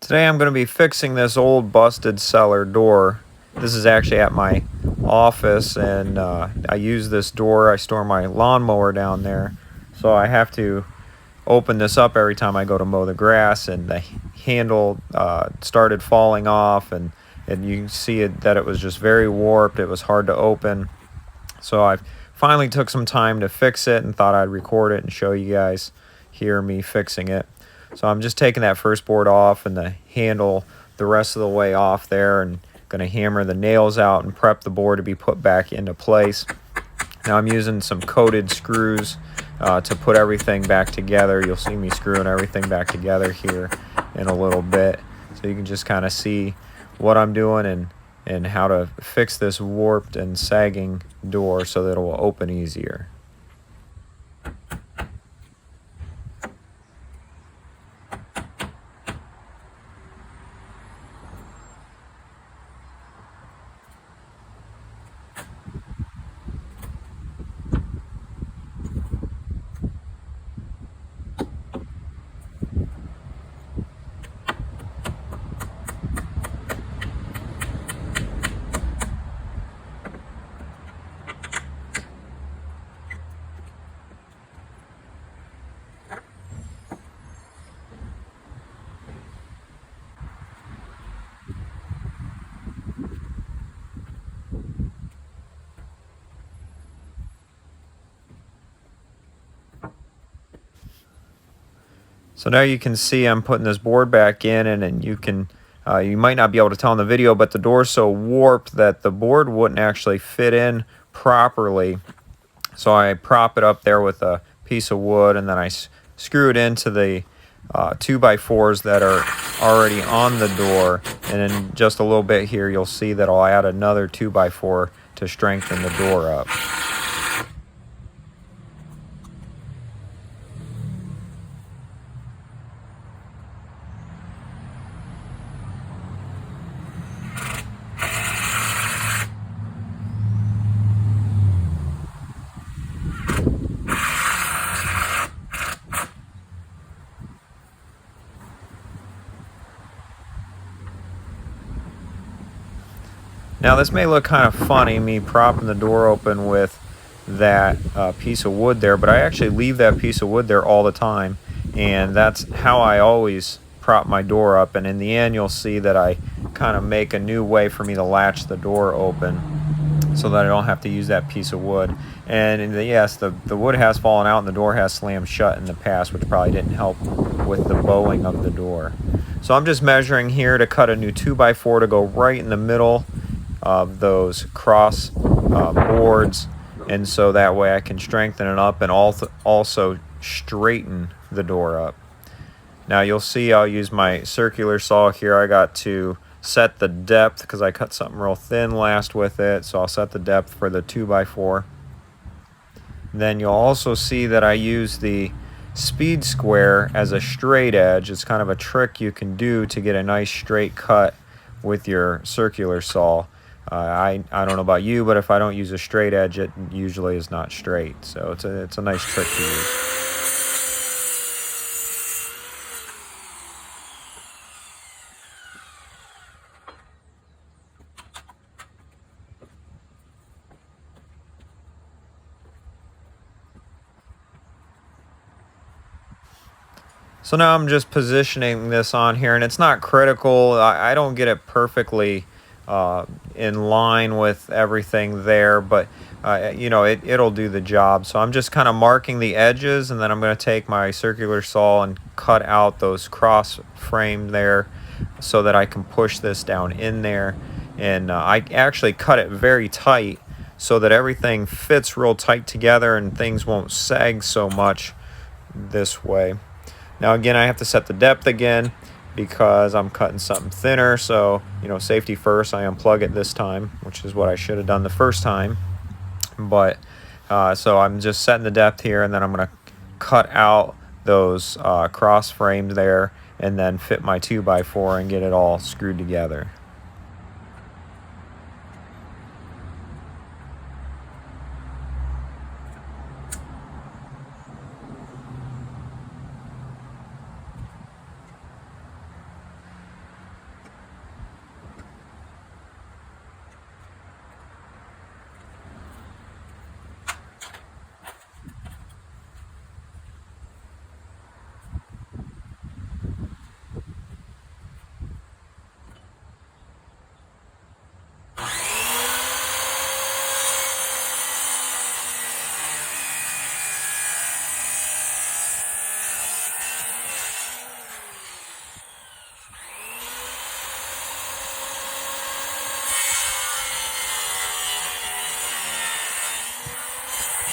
Today I'm going to be fixing this old busted cellar door. This is actually at my office, and I use this door. I store my lawnmower down there, so I have to open this up every time I go to mow the grass, and the handle started falling off, and you can see that it was just very warped. It was hard to open, so I finally took some time to fix it and thought I'd record it and show you guys here me fixing it. So I'm just taking that first board off and the handle the rest of the way off there, and going to hammer the nails out and prep the board to be put back into place. Now I'm using some coated screws to put everything back together. You'll see me screwing everything back together here in a little bit, so you can just kind of see what I'm doing and how to fix this warped and sagging door so that it will open easier. So now you can see I'm putting this board back in, and you can you might not be able to tell in the video, but the door's so warped that the board wouldn't actually fit in properly. So I prop it up there with a piece of wood, and then I screw it into the 2x4s that are already on the door. And in just a little bit here, you'll see that I'll add another 2x4 to strengthen the door up. Now this may look kind of funny, me propping the door open with that piece of wood there, but I actually leave that piece of wood there all the time, and that's how I always prop my door up. And in the end, you'll see that I kind of make a new way for me to latch the door open so that I don't have to use that piece of wood. And yes, the wood has fallen out and the door has slammed shut in the past, which probably didn't help with the bowing of the door. So I'm just measuring here to cut a new 2x4 to go right in the middle of those cross boards, and so that way I can strengthen it up and also straighten the door up. Now you'll see I'll use my circular saw here. I got to set the depth because I cut something real thin last with it, so I'll set the depth for the 2x4. Then you'll also see that I use the speed square as a straight edge. It's kind of a trick you can do to get a nice straight cut with your circular saw. I don't know about you, but if I don't use a straight edge, it usually is not straight. So it's a nice trick to use. So now I'm just positioning this on here, and it's not critical. I don't get it perfectly in line with everything there, but you know, it'll do the job. So I'm just kind of marking the edges, and then I'm going to take my circular saw and cut out those cross frame there so that I can push this down in there. And I actually cut it very tight so that everything fits real tight together and things won't sag so much this way. Now again, I have to set the depth again because I'm cutting something thinner, so you know, safety first. I unplug it this time, which is what I should have done the first time. But so I'm just setting the depth here, and then I'm going to cut out those cross frames there and then fit my 2x4 and get it all screwed together.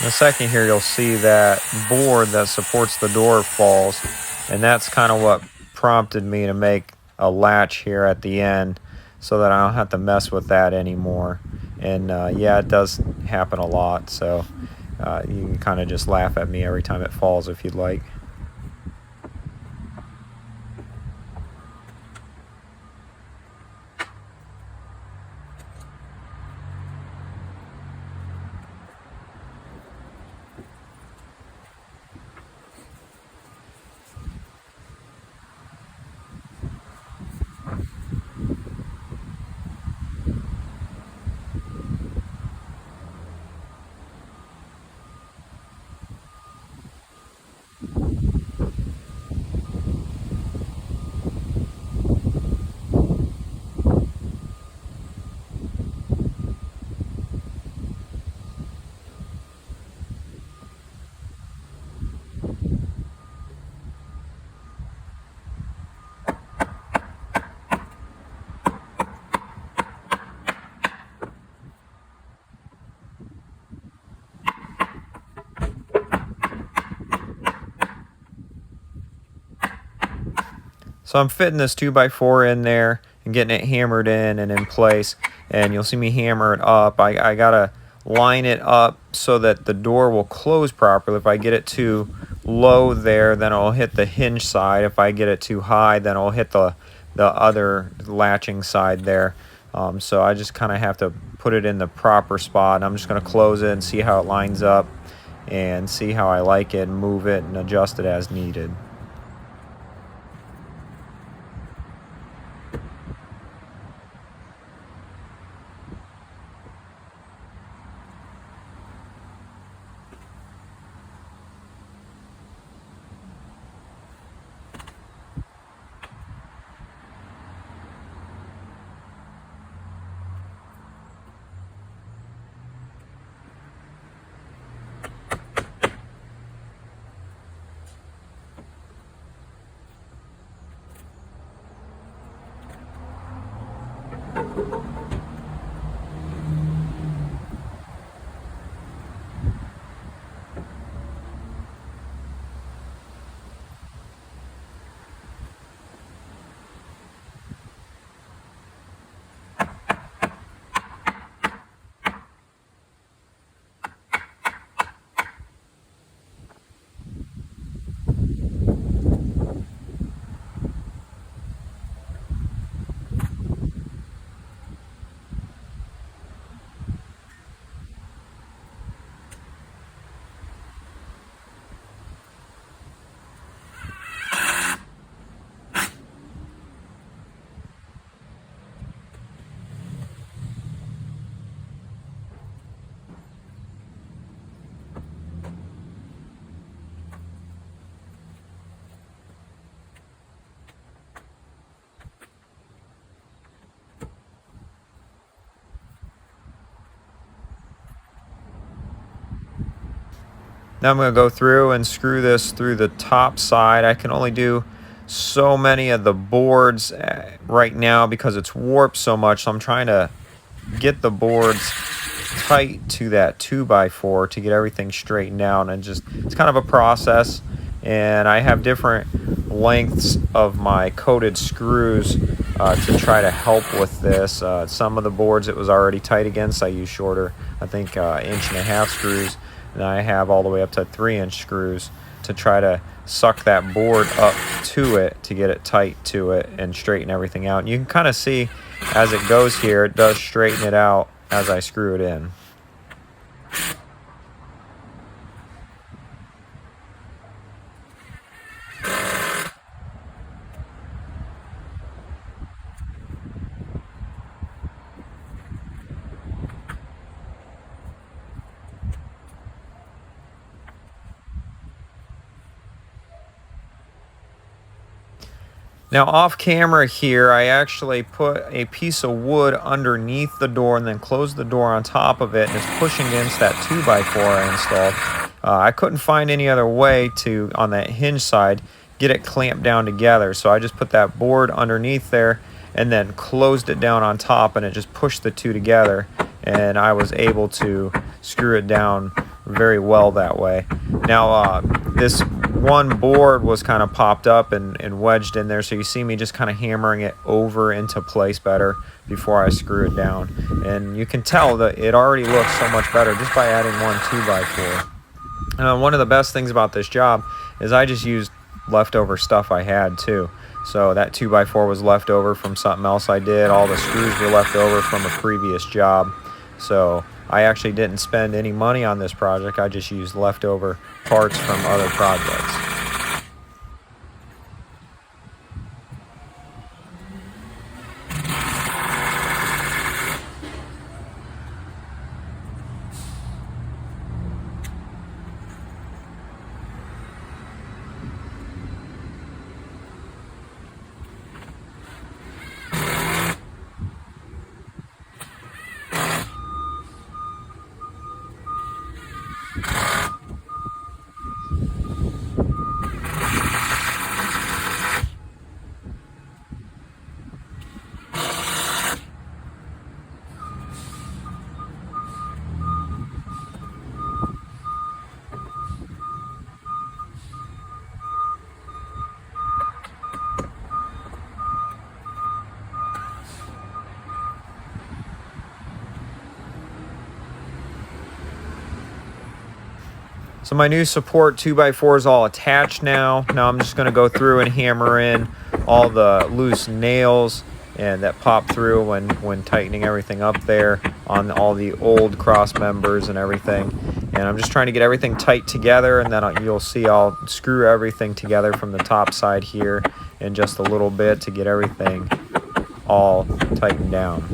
In a second here, you'll see that board that supports the door falls, and that's kind of what prompted me to make a latch here at the end so that I don't have to mess with that anymore. And yeah, it does happen a lot, so you can kind of just laugh at me every time it falls if you'd like. So I'm fitting this 2x4 in there and getting it hammered in and in place, and you'll see me hammer it up. I gotta line it up so that the door will close properly. If I get it too low there, then it'll hit the hinge side. If I get it too high, then it'll hit the other latching side there. So I just kind of have to put it in the proper spot. I'm just going to close it and see how it lines up and see how I like it and move it and adjust it as needed. Now I'm going to go through and screw this through the top side. I can only do so many of the boards right now because it's warped so much. So I'm trying to get the boards tight to that 2x4 to get everything straightened out. And it's kind of a process. And I have different lengths of my coated screws to try to help with this. Some of the boards it was already tight against. I use shorter, I think 1.5-inch screws. And I have all the way up to 3-inch screws to try to suck that board up to it to get it tight to it and straighten everything out. And you can kind of see as it goes here, it does straighten it out as I screw it in. Now off camera here, I actually put a piece of wood underneath the door and then closed the door on top of it, and it's pushing against that 2x4 I installed. I couldn't find any other way to, on that hinge side, get it clamped down together. So I just put that board underneath there and then closed it down on top, and it just pushed the two together, and I was able to screw it down very well that way. Now this one board was kind of popped up and wedged in there, so you see me just kind of hammering it over into place better before I screw it down. And you can tell that it already looks so much better just by adding one 2x4. One of the best things about this job is I just used leftover stuff I had too. So that 2x4 was left over from something else I did. All the screws were left over from a previous job. So I actually didn't spend any money on this project. I just used leftover parts from other projects. So my new support 2x4 is all attached now. Now I'm just going to go through and hammer in all the loose nails and that pop through when tightening everything up there on all the old cross members and everything. And I'm just trying to get everything tight together, and then you'll see I'll screw everything together from the top side here in just a little bit to get everything all tightened down.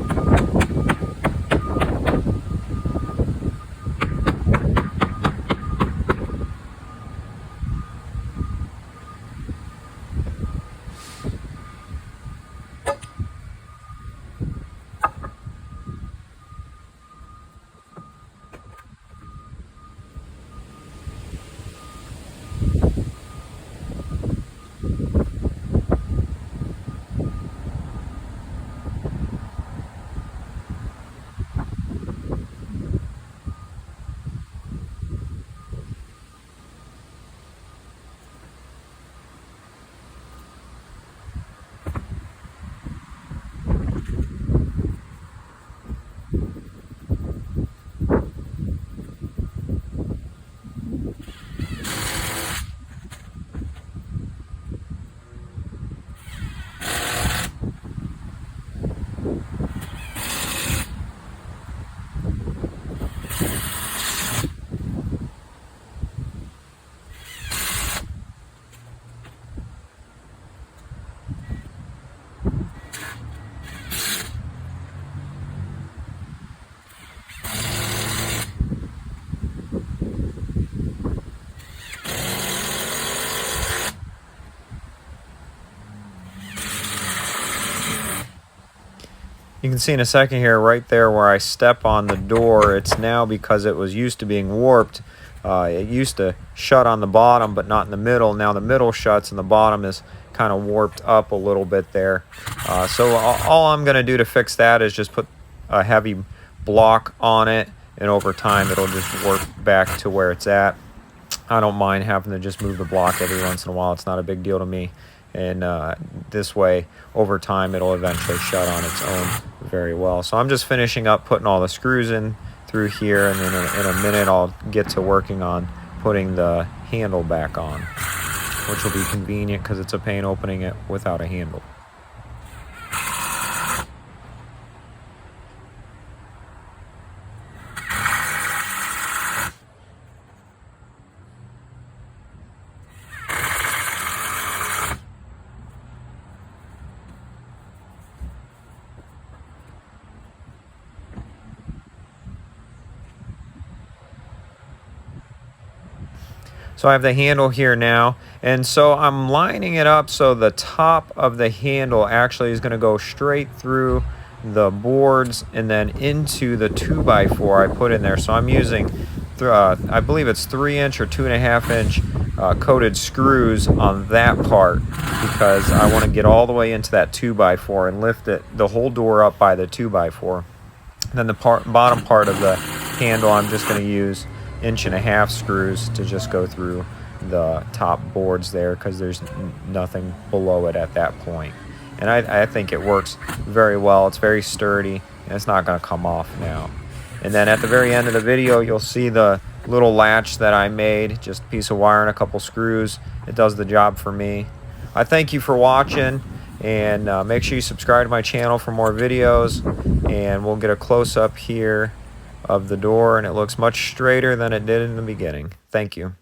You can see in a second here, right there where I step on the door, it's now because it was used to being warped. It used to shut on the bottom, but not in the middle. Now the middle shuts and the bottom is kind of warped up a little bit there. So all I'm going to do to fix that is just put a heavy block on it, and over time it'll just work back to where it's at. I don't mind having to just move the block every once in a while. It's not a big deal to me. And this way, over time, it'll eventually shut on its own very well. So I'm just finishing up putting all the screws in through here, and then in a minute I'll get to working on putting the handle back on, which will be convenient because it's a pain opening it without a handle. So I have the handle here now, and so I'm lining it up so the top of the handle actually is going to go straight through the boards and then into the 2x4 I put in there. So I'm using, I believe it's 3-inch or 2.5-inch coated screws on that part, because I want to get all the way into that 2x4 and lift it, the whole door up by the 2x4. Then the bottom part of the handle I'm just going to use 1.5 screws to just go through the top boards there, because there's nothing below it at that point. And I think it works very well. It's very sturdy, and it's not going to come off now. And then at the very end of the video, you'll see the little latch that I made, just a piece of wire and a couple screws. It does the job for me. I thank you for watching, and make sure you subscribe to my channel for more videos. And we'll get a close-up here of the door, and it looks much straighter than it did in the beginning. Thank you.